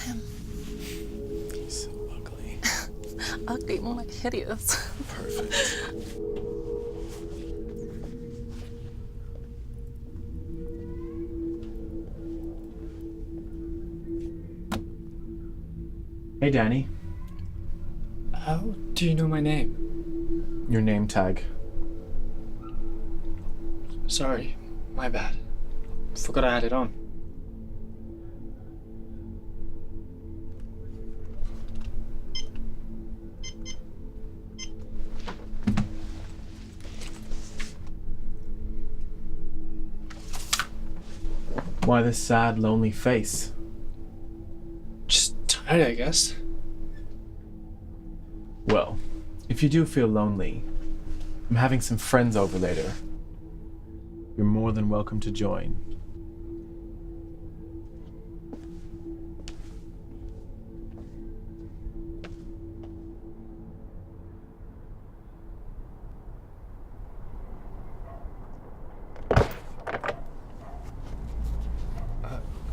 him. He's so ugly. Ugly, more like hideous. Perfect. Hey, Danny. How do you know my name? Your name tag. Sorry, my bad. Forgot I had it on. Why this sad, lonely face? Just tired, I guess. Well, if you do feel lonely, I'm having some friends over later. You're more than welcome to join.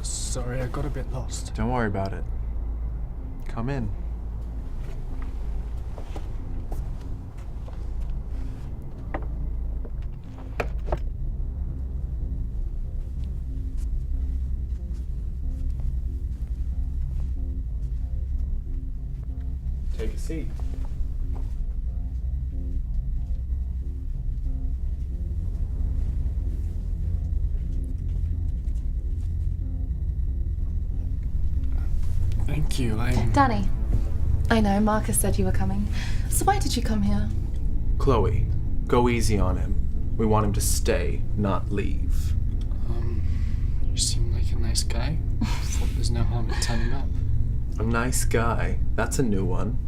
Sorry, I got a bit lost. Don't worry about it. Come in. Take a seat. Thank you, I'm... Danny, I know Marcus said you were coming. So why did you come here? Chloe, go easy on him. We want him to stay, not leave. You seem like a nice guy. Thought there's no harm in turning up. A nice guy. That's a new one.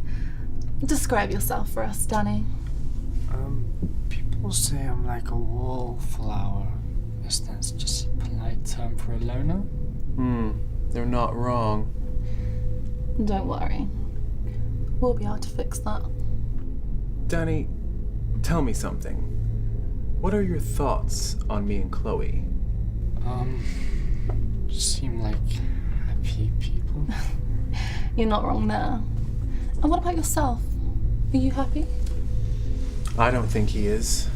Describe yourself for us, Danny. People say I'm like a wallflower. Guess that's just a polite term for a loner. They're not wrong. Don't worry. We'll be able to fix that. Danny, tell me something. What are your thoughts on me and Chloe? Seem like happy people. You're not wrong there. And what about yourself? Are you happy? I don't think he is.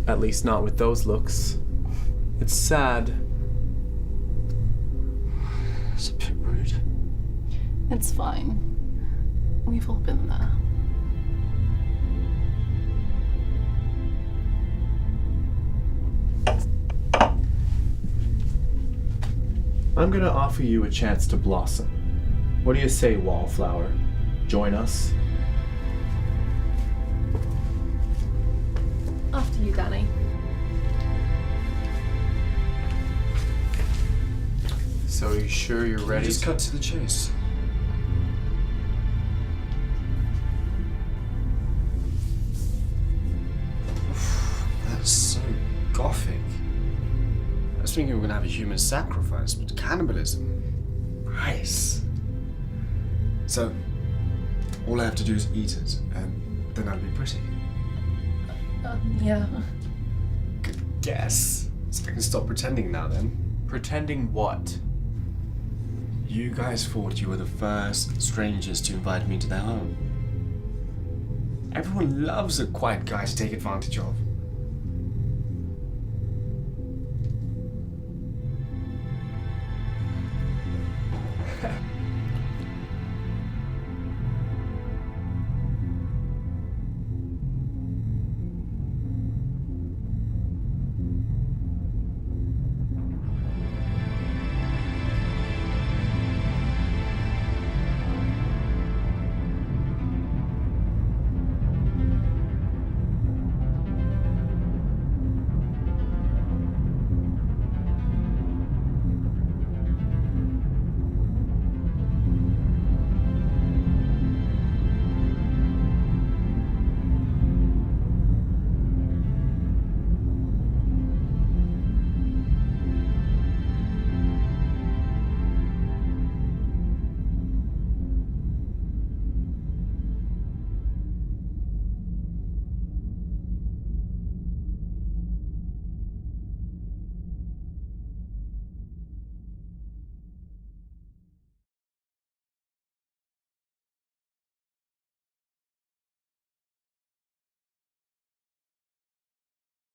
At least not with those looks. It's sad. It's a bit rude. It's fine. We've all been there. I'm gonna offer you a chance to blossom. What do you say, wallflower? Join us? After you, Danny. So are you sure you're ready? Just cut to the chase. That's so gothic. I was thinking we were gonna have a human sacrifice, but cannibalism. Nice. So, all I have to do is eat it, and then I'll be pretty. Yeah. Good guess. So I can stop pretending now then. Pretending what? You guys thought you were the first strangers to invite me into their home. Everyone loves a quiet guy to take advantage of.